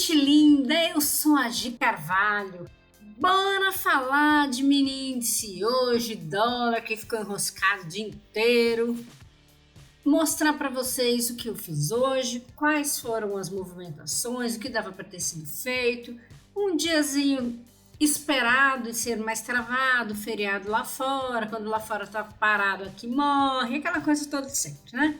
gente linda, eu sou a Gi Carvalho. Bora falar de mini índice hoje, dólar que ficou enroscado o dia inteiro. Mostrar para vocês o que eu fiz hoje, quais foram as movimentações, o que dava para ter sido feito. Um diazinho esperado e ser mais travado, feriado lá fora, quando lá fora tá parado aqui morre, aquela coisa toda de sempre, né?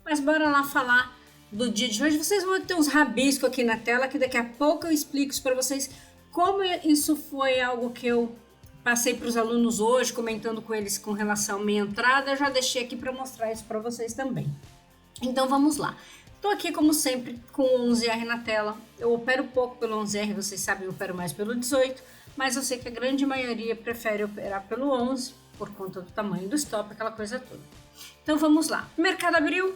Mas bora lá falar do dia de hoje. Vocês vão ter uns rabiscos aqui na tela que daqui a pouco eu explico para vocês como isso foi algo que eu passei para os alunos hoje, comentando com eles com relação à minha entrada. Eu já deixei aqui para mostrar isso para vocês também. Então vamos lá. Estou aqui como sempre com o 11R na tela. Eu opero pouco pelo 11R, vocês sabem, eu opero mais pelo 18, mas eu sei que a grande maioria prefere operar pelo 11 por conta do tamanho do stop, aquela coisa toda. Então vamos lá. O mercado abriu,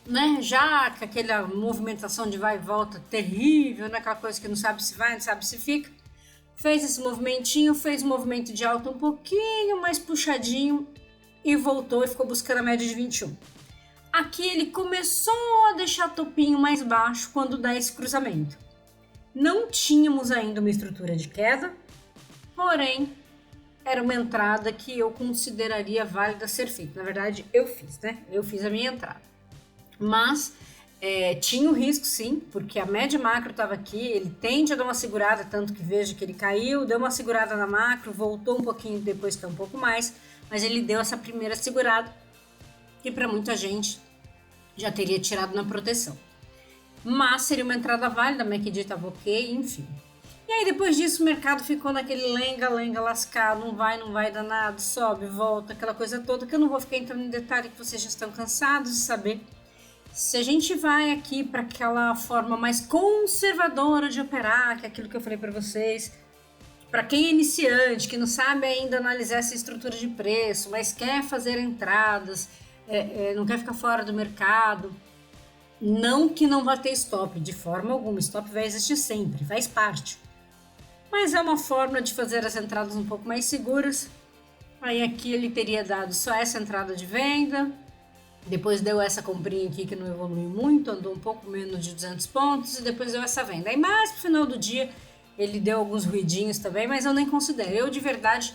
né? Já com aquela movimentação de vai e volta terrível, né? Aquela coisa que não sabe se vai, não sabe se fica. Fez esse movimentinho, fez um movimento de alta um pouquinho mais puxadinho e voltou e ficou buscando a média de 21. Aqui ele começou a deixar topinho mais baixo quando dá esse cruzamento. Não tínhamos ainda uma estrutura de queda, porém era uma entrada que eu consideraria válida ser feita. Na verdade, eu fiz, né? Eu fiz a minha entrada. Mas tinha um risco sim, porque a média macro estava aqui, ele tende a dar uma segurada, tanto que veja que ele caiu, deu uma segurada na macro, voltou um pouquinho, depois caiu um pouco mais, mas ele deu essa primeira segurada, que para muita gente já teria tirado na proteção. Mas seria uma entrada válida, a MACD estava ok, enfim. E aí depois disso o mercado ficou naquele lenga-lenga lascado, não vai danado, sobe, volta, aquela coisa toda, que eu não vou ficar entrando em detalhe, que vocês já estão cansados de saber. Se a gente vai aqui para aquela forma mais conservadora de operar, que é aquilo que eu falei para vocês, para quem é iniciante, que não sabe ainda analisar essa estrutura de preço, mas quer fazer entradas, não quer ficar fora do mercado, não que não vá ter stop, de forma alguma, stop vai existir sempre, faz parte. Mas é uma forma de fazer as entradas um pouco mais seguras. Aí aqui ele teria dado só essa entrada de venda, depois deu essa comprinha aqui que não evoluiu muito, andou um pouco menos de 200 pontos e depois deu essa venda. Aí mais pro final do dia ele deu alguns ruidinhos também, mas eu nem considero. Eu de verdade,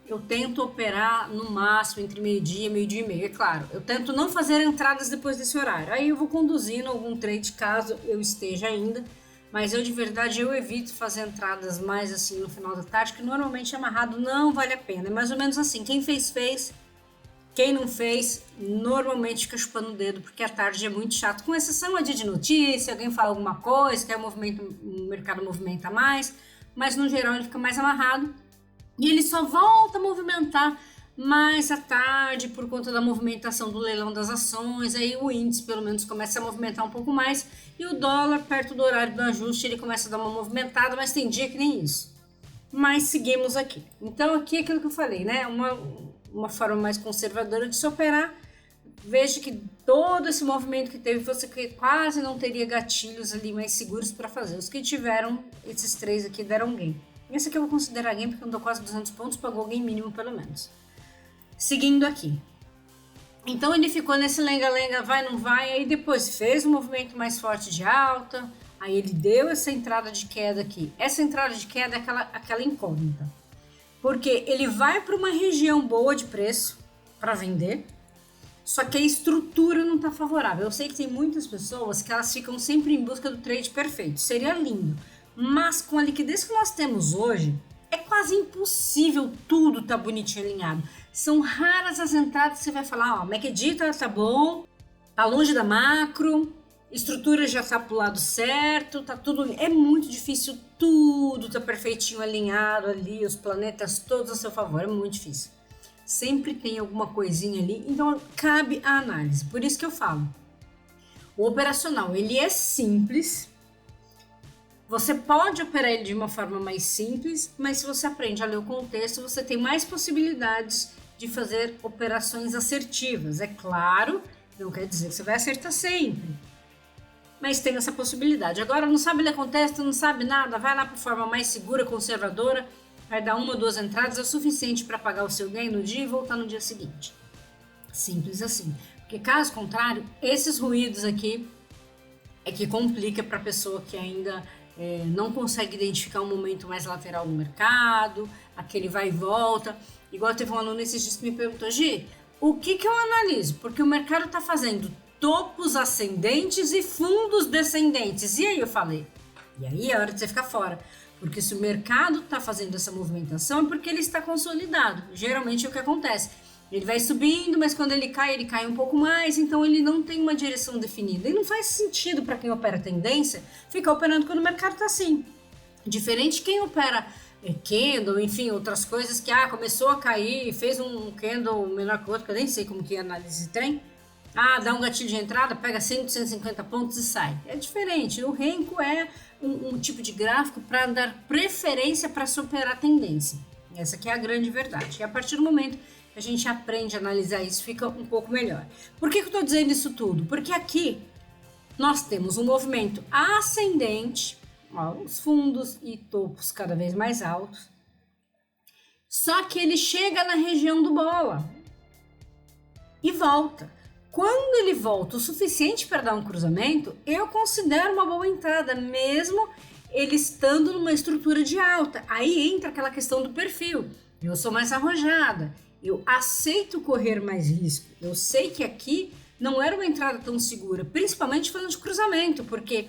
eu tento operar no máximo entre meio-dia e meio. É claro, eu tento não fazer entradas depois desse horário. Aí eu vou conduzindo algum trade caso eu esteja ainda, mas eu de verdade eu evito fazer entradas mais assim no final da tarde, que normalmente amarrado não vale a pena. É mais ou menos assim, quem fez. Quem não fez, normalmente fica chupando o dedo, porque a tarde é muito chato, com exceção a dia de notícia, alguém fala alguma coisa, que o mercado movimenta mais, mas no geral ele fica mais amarrado e ele só volta a movimentar mais à tarde por conta da movimentação do leilão das ações. Aí o índice pelo menos começa a movimentar um pouco mais e o dólar perto do horário do ajuste ele começa a dar uma movimentada, mas tem dia que nem isso. Mas seguimos aqui. Então aqui é aquilo que eu falei, né? Uma forma mais conservadora de se operar. Veja que todo esse movimento que teve, você quase não teria gatilhos ali mais seguros para fazer. Os que tiveram, esses três aqui deram gain. Esse aqui eu vou considerar gain porque andou quase 200 pontos, pagou gain mínimo pelo menos. Seguindo aqui. Então ele ficou nesse lenga-lenga, vai, não vai, aí depois fez um movimento mais forte de alta, aí ele deu essa entrada de queda aqui. Essa entrada de queda é aquela incógnita. Porque ele vai para uma região boa de preço para vender, só que a estrutura não está favorável. Eu sei que tem muitas pessoas que elas ficam sempre em busca do trade perfeito, seria lindo, mas com a liquidez que nós temos hoje, é quase impossível tudo tá bonitinho alinhado. São raras as entradas que você vai falar, ó, MACD tá bom, tá longe da macro, estrutura já tá pro lado certo, tá tudo... É muito difícil, tudo tá perfeitinho alinhado ali, os planetas todos a seu favor, é muito difícil. Sempre tem alguma coisinha ali, então cabe a análise. Por isso que eu falo, o operacional, ele é simples, você pode operar ele de uma forma mais simples, mas se você aprende a ler o contexto, você tem mais possibilidades de fazer operações assertivas. É claro, não quer dizer que você vai acertar sempre, mas tem essa possibilidade. Agora não sabe ler contexto, não sabe nada, vai lá para forma mais segura, conservadora, vai dar 1 ou 2 entradas, é o suficiente para pagar o seu ganho no dia e voltar no dia seguinte. Simples assim. Porque caso contrário, esses ruídos aqui é que complica para a pessoa que ainda não consegue identificar um momento mais lateral no mercado, aquele vai e volta. Igual teve um aluno esses dias que me perguntou: Gi, o que eu analiso? Porque o mercado está fazendo topos ascendentes e fundos descendentes. E aí eu falei, e aí é hora de você ficar fora. Porque se o mercado está fazendo essa movimentação é porque ele está consolidado. Geralmente é o que acontece. Ele vai subindo, mas quando ele cai um pouco mais, então ele não tem uma direção definida. E não faz sentido para quem opera tendência ficar operando quando o mercado está assim. Diferente de quem opera candle, enfim, outras coisas que começou a cair, fez um candle menor que o outro, que eu nem sei como que análise tem. Dá um gatilho de entrada, pega 100, 150 pontos e sai. É diferente. O Renko é um tipo de gráfico para dar preferência para superar a tendência. Essa aqui é a grande verdade. E a partir do momento que a gente aprende a analisar isso, fica um pouco melhor. Por que eu estou dizendo isso tudo? Porque aqui nós temos um movimento ascendente, os fundos e topos cada vez mais altos. Só que ele chega na região do bola e volta. Quando ele volta o suficiente para dar um cruzamento, eu considero uma boa entrada, mesmo ele estando numa estrutura de alta. Aí entra aquela questão do perfil. Eu sou mais arrojada, eu aceito correr mais risco. Eu sei que aqui não era uma entrada tão segura, principalmente falando de cruzamento, porque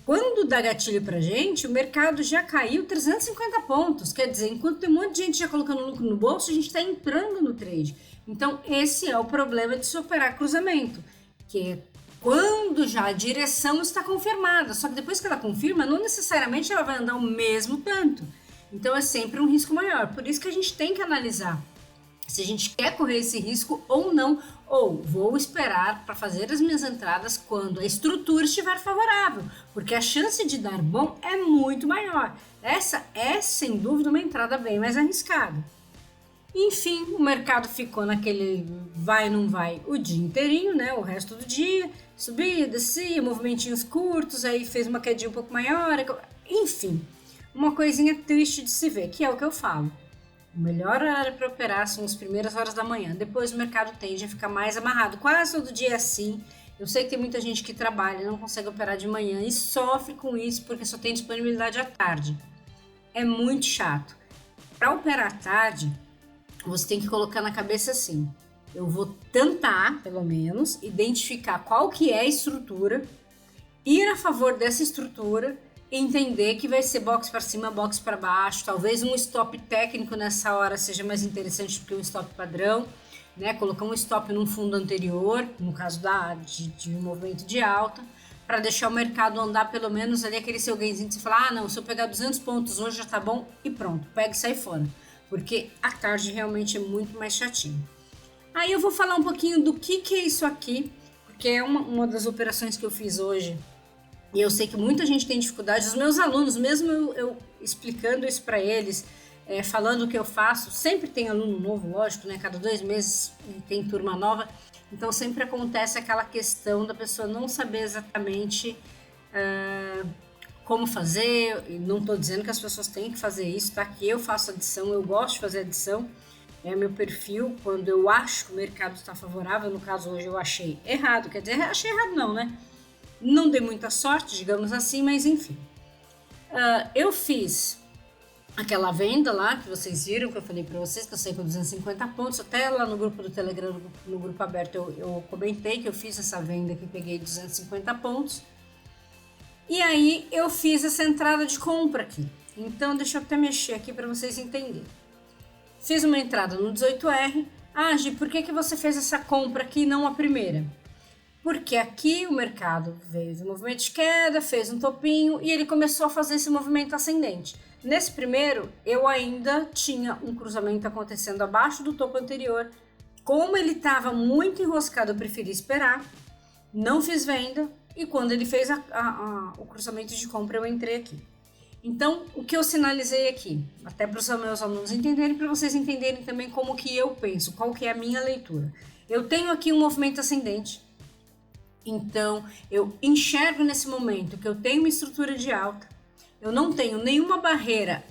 quando dá gatilho pra gente, o mercado já caiu 350 pontos. Quer dizer, enquanto tem um monte de gente já colocando lucro no bolso, a gente está entrando no trade. Então, esse é o problema de se operar cruzamento, que é quando já a direção está confirmada. Só que depois que ela confirma, não necessariamente ela vai andar o mesmo tanto. Então, é sempre um risco maior. Por isso que a gente tem que analisar se a gente quer correr esse risco ou não, ou vou esperar para fazer as minhas entradas quando a estrutura estiver favorável, porque a chance de dar bom é muito maior. Essa é, sem dúvida, uma entrada bem mais arriscada. Enfim, o mercado ficou naquele vai não vai o dia inteirinho, né? O resto do dia, subia, descia, movimentinhos curtos, aí fez uma quedinha um pouco maior, enfim, uma coisinha triste de se ver, que é o que eu falo. O melhor horário para operar são as primeiras horas da manhã. Depois o mercado tende a ficar mais amarrado. Quase todo dia é assim. Eu sei que tem muita gente que trabalha e não consegue operar de manhã e sofre com isso porque só tem disponibilidade à tarde. É muito chato. Para operar à tarde, você tem que colocar na cabeça assim: eu vou tentar, pelo menos, identificar qual que é a estrutura, ir a favor dessa estrutura, entender que vai ser box para cima, box para baixo, talvez um stop técnico nessa hora seja mais interessante do que um stop padrão, né? Colocar um stop num fundo anterior, no caso de um movimento de alta, para deixar o mercado andar pelo menos ali aquele seu gainzinho de você falar: não, se eu pegar 200 pontos hoje já tá bom e pronto, pega e sai fora, porque a tarde realmente é muito mais chatinho. Aí eu vou falar um pouquinho do que é isso aqui, porque é uma das operações que eu fiz hoje. E eu sei que muita gente tem dificuldade, os meus alunos, mesmo eu explicando isso para eles, falando o que eu faço, sempre tem aluno novo, lógico, né? Cada 2 meses tem turma nova, então sempre acontece aquela questão da pessoa não saber exatamente como fazer. E não estou dizendo que as pessoas têm que fazer isso, tá? Que eu faço adição, eu gosto de fazer adição, é meu perfil, quando eu acho que o mercado está favorável, no caso hoje eu achei errado, quer dizer, achei errado não, né? Não dei muita sorte, digamos assim, mas enfim. Eu fiz aquela venda lá que vocês viram, que eu falei para vocês, que eu saí com 250 pontos. Até lá no grupo do Telegram, no grupo aberto, eu comentei que eu fiz essa venda que peguei 250 pontos. E aí eu fiz essa entrada de compra aqui. Então deixa eu até mexer aqui para vocês entenderem. Fiz uma entrada no 18R. Gi, por que você fez essa compra aqui e não a primeira? Porque aqui o mercado fez um movimento de queda, fez um topinho e ele começou a fazer esse movimento ascendente. Nesse primeiro, eu ainda tinha um cruzamento acontecendo abaixo do topo anterior. Como ele estava muito enroscado, eu preferi esperar, não fiz venda e quando ele fez o cruzamento de compra, eu entrei aqui. Então, o que eu sinalizei aqui, até para os meus alunos entenderem, para vocês entenderem também como que eu penso, qual que é a minha leitura. Eu tenho aqui um movimento ascendente. Então, eu enxergo nesse momento que eu tenho uma estrutura de alta, eu não tenho nenhuma barreira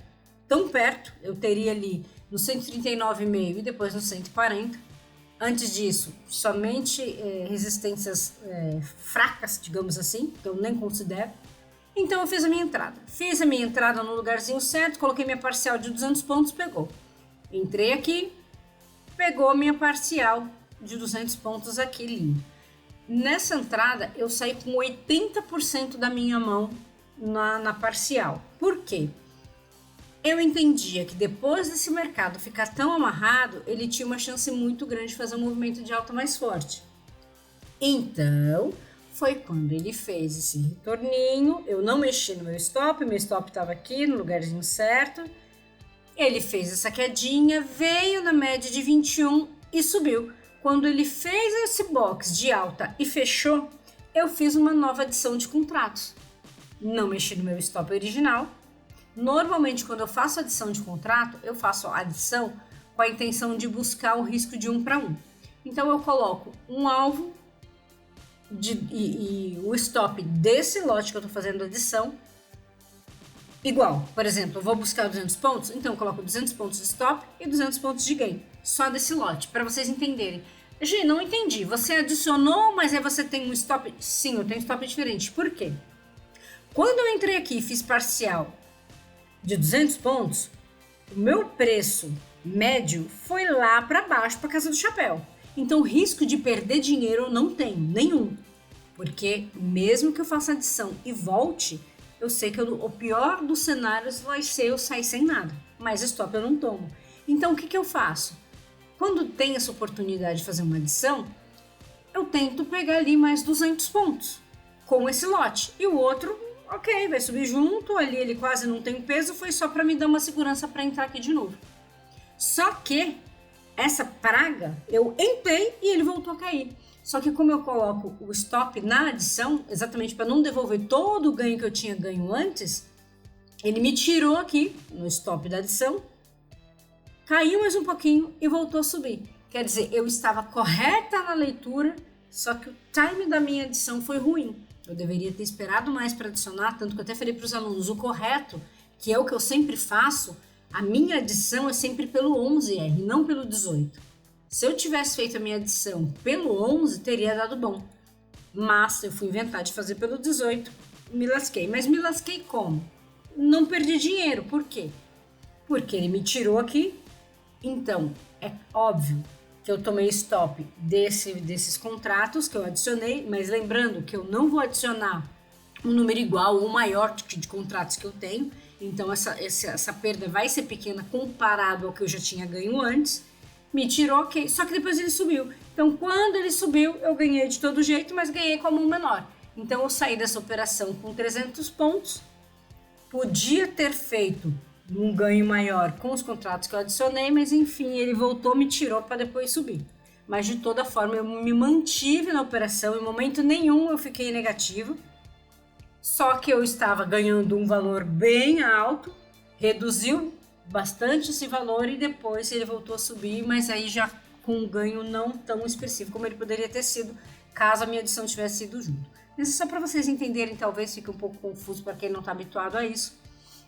tão perto, eu teria ali no 139,5 e depois no 140. Antes disso, somente resistências fracas, digamos assim, que eu nem considero. Então eu fiz a minha entrada. Fiz a minha entrada no lugarzinho certo, coloquei minha parcial de 200 pontos, pegou. Entrei aqui, pegou a minha parcial de 200 pontos aqui, lindo. Nessa entrada, eu saí com 80% da minha mão na parcial. Por quê? Eu entendia que depois desse mercado ficar tão amarrado, ele tinha uma chance muito grande de fazer um movimento de alta mais forte. Então, foi quando ele fez esse retorninho, eu não mexi no meu stop estava aqui no lugarzinho certo. Ele fez essa quedinha, veio na média de 21 e subiu. Quando ele fez esse box de alta e fechou, eu fiz uma nova adição de contratos. Não mexi no meu stop original. Normalmente, quando eu faço adição de contrato, eu faço a adição com a intenção de buscar o risco de 1 para 1. Então, eu coloco um alvo e o stop desse lote que eu estou fazendo adição igual. Por exemplo, eu vou buscar 200 pontos, então eu coloco 200 pontos de stop e 200 pontos de gain, só desse lote, para vocês entenderem. Gi, não entendi, você adicionou, mas aí você tem um stop? Sim, eu tenho stop diferente. Por quê? Quando eu entrei aqui e fiz parcial de 200 pontos, o meu preço médio foi lá para baixo, para casa do chapéu. Então, risco de perder dinheiro eu não tenho, nenhum. Porque mesmo que eu faça adição e volte, eu sei que o pior dos cenários vai ser eu sair sem nada. Mas stop eu não tomo. Então, o que eu faço? Quando tem essa oportunidade de fazer uma adição, eu tento pegar ali mais 200 pontos com esse lote. E o outro, ok, vai subir junto, ali ele quase não tem peso, foi só para me dar uma segurança para entrar aqui de novo. Só que essa praga, eu entrei e ele voltou a cair. Só que como eu coloco o stop na adição, exatamente para não devolver todo o ganho que eu tinha ganho antes, ele me tirou aqui no stop da adição, caiu mais um pouquinho e voltou a subir. Quer dizer, eu estava correta na leitura, só que o time da minha adição foi ruim. Eu deveria ter esperado mais para adicionar, tanto que eu até falei para os alunos, o correto, que é o que eu sempre faço, a minha adição é sempre pelo 11R, não pelo 18. Se eu tivesse feito a minha adição pelo 11, teria dado bom. Mas eu fui inventar de fazer pelo 18, me lasquei. Mas me lasquei como? Não perdi dinheiro. Por quê? Porque ele me tirou aqui. Então, é óbvio que eu tomei stop desses contratos que eu adicionei, mas lembrando que eu não vou adicionar um número igual ou maior de contratos que eu tenho. Então, essa perda vai ser pequena comparado ao que eu já tinha ganho antes. Me tirou, ok, só que depois ele subiu. Então, quando ele subiu, eu ganhei de todo jeito, mas ganhei como um menor. Então, eu saí dessa operação com 300 pontos. Podia ter feito um ganho maior com os contratos que eu adicionei, mas enfim, ele voltou, me tirou para depois subir. Mas de toda forma, eu me mantive na operação, em momento nenhum eu fiquei negativo. Só que eu estava ganhando um valor bem alto, reduziu bastante esse valor e depois ele voltou a subir, mas aí já com um ganho não tão expressivo como ele poderia ter sido caso a minha adição tivesse sido junto. Isso é só para vocês entenderem, talvez fique um pouco confuso para quem não está habituado a isso.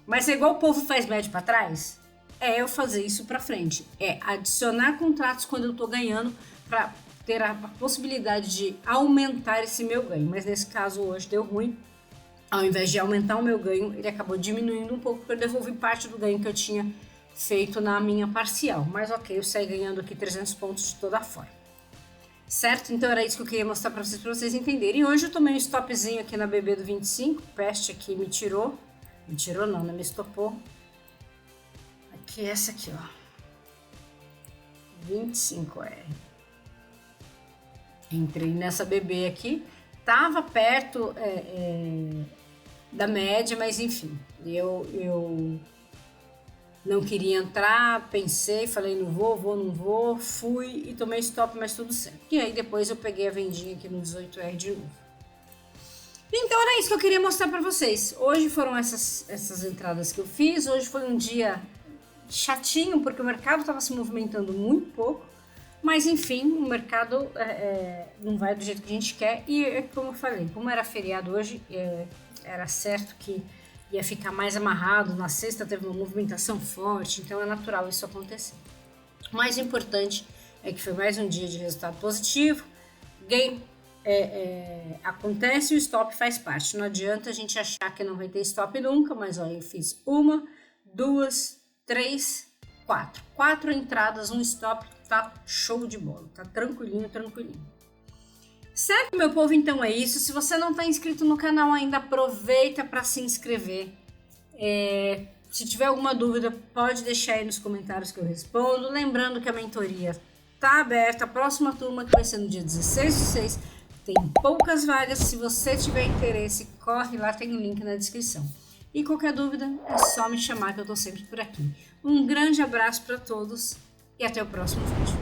Mas é igual o povo faz médio para trás, é eu fazer isso para frente, é adicionar contratos quando eu estou ganhando para ter a possibilidade de aumentar esse meu ganho. Mas nesse caso hoje deu ruim. Ao invés de aumentar o meu ganho, ele acabou diminuindo um pouco, porque eu devolvi parte do ganho que eu tinha feito na minha parcial. Mas ok, eu saí ganhando aqui 300 pontos de toda forma. Certo? Então era isso que eu queria mostrar para vocês entenderem. E hoje eu tomei um stopzinho aqui na BB do 25, peste aqui me tirou. Me tirou não, né? Me estopou. Aqui, essa aqui, ó. 25R. Entrei nessa BB aqui. Tava perto da média, mas enfim, eu não queria entrar, pensei, falei não vou, fui e tomei stop, mas tudo certo. E aí depois eu peguei a vendinha aqui no 18R de novo. Então era isso que eu queria mostrar para vocês. Hoje foram essas entradas que eu fiz, hoje foi um dia chatinho, porque o mercado estava se movimentando muito pouco. Mas enfim, o mercado não vai do jeito que a gente quer e como eu falei, como era feriado hoje, era certo que ia ficar mais amarrado, na sexta teve uma movimentação forte, então é natural isso acontecer. O mais importante é que foi mais um dia de resultado positivo. Game acontece e o stop faz parte. Não adianta a gente achar que não vai ter stop nunca, mas olha, eu fiz 1, 2, 3, 4. 4 entradas, um stop, tá show de bola, tá tranquilinho, tranquilinho. Certo, meu povo? Então é isso. Se você não está inscrito no canal ainda, aproveita para se inscrever. Se tiver alguma dúvida, pode deixar aí nos comentários que eu respondo. Lembrando que a mentoria está aberta. A próxima turma, que vai ser no dia 16/6, tem poucas vagas. Se você tiver interesse, corre lá, tem o link na descrição. E qualquer dúvida, é só me chamar que eu estou sempre por aqui. Um grande abraço para todos e até o próximo vídeo.